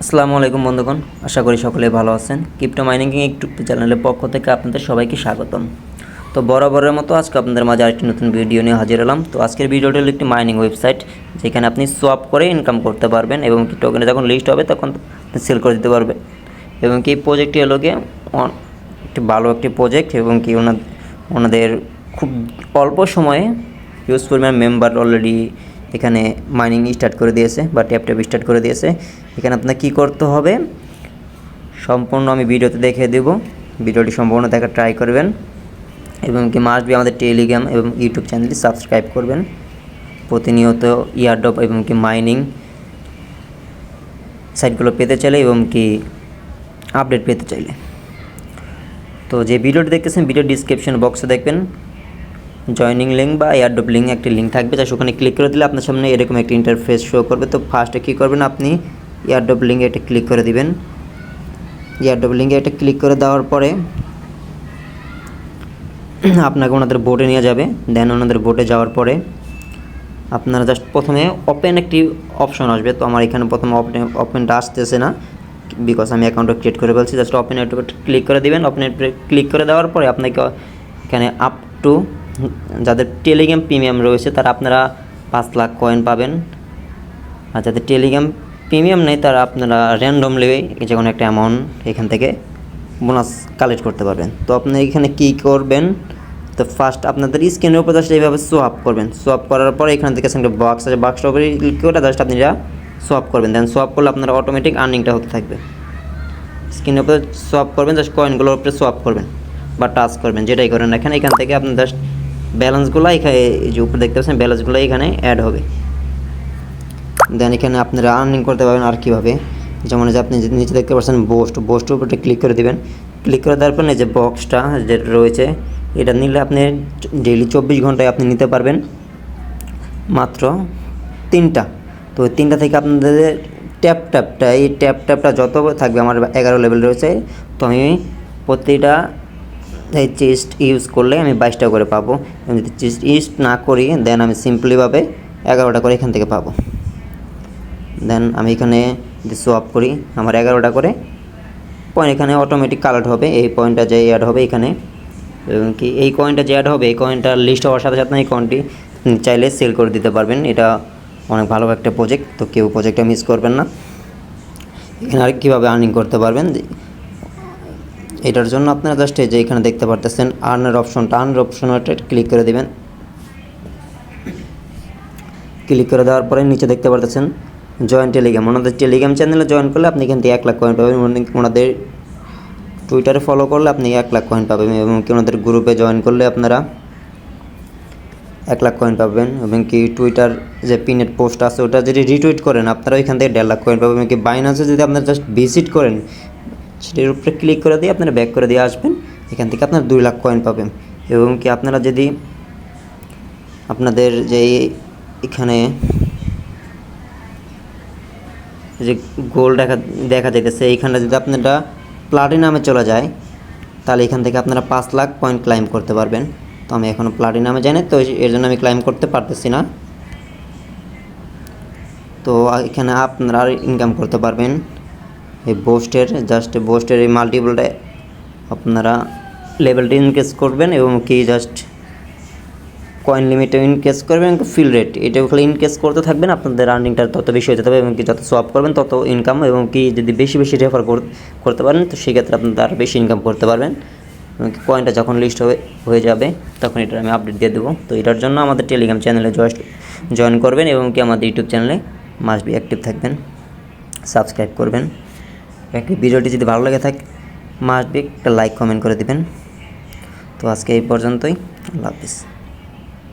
আসসালামু আলাইকুম বন্ধুগণ, আশা করি সকলে ভালো আছেন। ক্রিপ্টো মাইনিং ইউটিউব চ্যানেলের পক্ষ থেকে আপনাদের সবাইকে স্বাগতম। তো বরাবরের মতো আজকে আপনাদের মাঝে আরেকটি নতুন ভিডিও নিয়ে হাজির হলাম। তো আজকের ভিডিওটা হলো একটি মাইনিং ওয়েবসাইট, যেখানে আপনি সোয়াপ করে ইনকাম করতে পারবেন এবং কি টোকেনে যখন লিস্ট হবে তখন সেল করে দিতে পারবেন। এবং কি এই প্রজেক্টটি হলো গিয়ে একটি ভালো একটি প্রজেক্ট এবং কি ওনাদের খুব অল্প সময়ে হিউজ পরিমাণ মেম্বার অলরেডি এখানে মাইনিং স্টার্ট করে দিয়েছে বা ট্যাপ স্টার্ট করে দিয়েছে। এখানে আপনার কী করতে হবে সম্পূর্ণ আমি ভিডিওতে দেখিয়ে দেব। ভিডিওটি সম্পূর্ণ দেখার ট্রাই করবেন এবং কি মাস্ট বি আমাদের টেলিগ্রাম এবং ইউটিউব চ্যানেলটি সাবস্ক্রাইব করবেন প্রতিনিয়ত ইয়ারড্রপ এবং কি মাইনিং সাইটগুলো পেতে চাইলে এবং কি আপডেট পেতে চাইলে। তো যে ভিডিওটি দেখতেছেন ভিডিও ডিসক্রিপশন বক্সে দেখবেন জয়নিং লিঙ্ক বা এয়ারড্রপ লিঙ্ক একটি লিঙ্ক থাকবে, যা ওখানে ক্লিক করে দিলে আপনার সামনে এরকম একটি ইন্টারফেস শো করবে। তো ফার্স্টে কী করবেন, আপনি এয়ারড্রপ লিঙ্কে এটা ক্লিক করে দিবেন। এয়ারড্রপ লিঙ্কে এটা ক্লিক করে দেওয়ার পরে আপনাকে ওনাদের বোটে নিয়ে যাবে। দেন ওনাদের বোটে যাওয়ার পরে আপনারা জাস্ট প্রথমে ওপেন একটি অপশন আসবে। তো আমার এখানে প্রথমে ওপেনটা আসতেছে না, বিকজ আমি অ্যাকাউন্টটা ক্রিয়েট করে ফেলছি। জাস্ট ওপেন ক্লিক করে দিবেন। ওপেন ক্লিক করে দেওয়ার পরে আপনাকে এখানে আপ টু যাদের টেলিগ্রাম প্রিমিয়াম রয়েছে তারা আপনারা 5 লাখ কয়েন পাবেন, আর যাদের টেলিগ্রাম প্রিমিয়াম নেই তারা আপনারা র্যান্ডমলি যে কোনো একটা অ্যামাউন্ট এখান থেকে বোনাস কালেক্ট করতে পারবেন। তো আপনি এখানে কী করবেন, তো ফার্স্ট আপনাদের স্ক্রিনের উপর জাস্ট এইভাবে সোয়াপ করবেন। সোয়াপ করার পরে এখান থেকে একটা বক্স আছে, বক্সটার উপরে ক্লিক করে জাস্ট আপনারা সোয়াপ করবেন। দেন সোয়াপ করলে আপনারা অটোমেটিক আর্নিংটা হতে থাকবে। স্ক্রিনের উপরে সোয়াপ করবেন, জাস্ট কয়েনগুলোর উপরে সোয়াপ করবেন বা টাচ করবেন, যেটাই করেন এখানে থেকে আপনি জাস্ট ব্যালেন্সগুলো এখানে এই যে উপরে দেখতে পাচ্ছেন ব্যালেন্সগুলো এখানে অ্যাড হবে। দেন এখানে আপনারা আর্নিং করতে পারবেন। আর কীভাবে, যেমন যে আপনি নিচে দেখতে পাচ্ছেন বোস্টের উপরে ক্লিক করে দেবেন। ক্লিক করে দেওয়ার পর যে বক্সটা যেটা রয়েছে এটা নিলে আপনি ডেইলি 24 ঘন্টায় আপনি নিতে পারবেন মাত্র 3টা। তো 3টা থেকে আপনাদের এই ট্যাপটা যত থাকবে, আমার 11 লেভেল রয়েছে। তো আমি প্রতিটা এই চেস্ট ইউজ করলে আমি 22টা করে পাবো। আমি যদি চেস্ট ইউজ না করি দেন আমি সিম্পলিভাবে 11টা করে এখান থেকে পাবো। দেন আমি এখানে যদি সোয়াপ করি আমার 11টা করে পয়েন্ট এখানে অটোমেটিক কালেক্ট হবে। এই পয়েন্টটা যে অ্যাড হবে এখানে এবং কি এই কয়েনটা যে অ্যাড হবে এই কয়েনটা লিস্ট হওয়ার সাথে সাথে এই কয়েনটি চাইলে সেল করে দিতে পারবেন। এটা অনেক ভালো একটা প্রজেক্ট, তো কেউ প্রজেক্টটা মিস করবেন না। এখানে আর কীভাবে আর্নিং করতে পারবেন এটার জন্য আপনারা জাস্ট এই যে এখানে দেখতে পারতেছেন আর্নের অপশনটা ক্লিক করে দেবেন। ক্লিক করে দেওয়ার পরে নিচে দেখতে পারতেছেন জয়েন টেলিগ্রাম। ওনাদের টেলিগ্রাম চ্যানেলে জয়েন করলে আপনি এখান থেকে 1 লাখ কয়েন পাবেন। ওনাদের টুইটারে ফলো করলে আপনি 1 লাখ কয়েন পাবেন এবং কি ওনাদের গ্রুপে জয়েন করলে আপনারা 1 লাখ কয়েন পাবেন। এবং কি টুইটার যে পিনেট পোস্ট আছে ওটা যদি রিটুইট করেন আপনারা এখান থেকে 1.5 লাখ কয়েন পাবেন। এবং কি বাইন্যান্সে যদি আপনারা জাস্ট ভিজিট করেন সেটির উপরে ক্লিক করে দিয়ে আপনারা ব্যাক করে দিয়ে আসবেন, এখান থেকে আপনারা 2 লাখ কয়েন পাবেন। এবং কি আপনারা যদি আপনাদের যে এখানে যে গোল দেখা যাইতেছে এইখানে যদি আপনারা প্লাটিনামে চলে যায় তাহলে এখান থেকে আপনারা 5 লাখ পয়েন্ট ক্লাইম করতে পারবেন। তো আমি এখনও প্লাটিনামে যাই না, তো এর জন্য আমি ক্লাইম করতে পারতেছি না। তো এখানে আপনারা ইনকাম করতে পারবেন এই বোস্টের এই মাল্টিপলটা আপনারা লেভেলটা ইনক্রিজ করবেন এবং কি জাস্ট কয়েন লিমিটে ইনক্রিজ করবেন। ফিল রেট এটাও খালি ইনক্রিজ করতে থাকবেন, আপনাদের আর্নিংটা তত বেশি হতে থাকবে এবং কি যত সোয়াপ করবেন তত ইনকাম। এবং কি যদি বেশি রেফার করতে পারেন তো সেক্ষেত্রে আপনারা আরও বেশি ইনকাম করতে পারবেন। এবং কয়েনটা যখন লিস্ট হয়ে যাবে তখন এটার আমি আপডেট দিয়ে দেবো। তো এটার জন্য আমাদের টেলিগ্রাম চ্যানেলে জয়েন করবেন এবং কি আমাদের ইউটিউব চ্যানেলে মাস্ট বি অ্যাক্টিভ থাকবেন, সাবস্ক্রাইব করবেন। একটি ভিডিওটি যদি ভালো লাগে থাকে মাস্ট বি একটা লাইক কমেন্ট করে দিবেন। তো আজকে এই পর্যন্তই, আল্লাহ হাফিজ।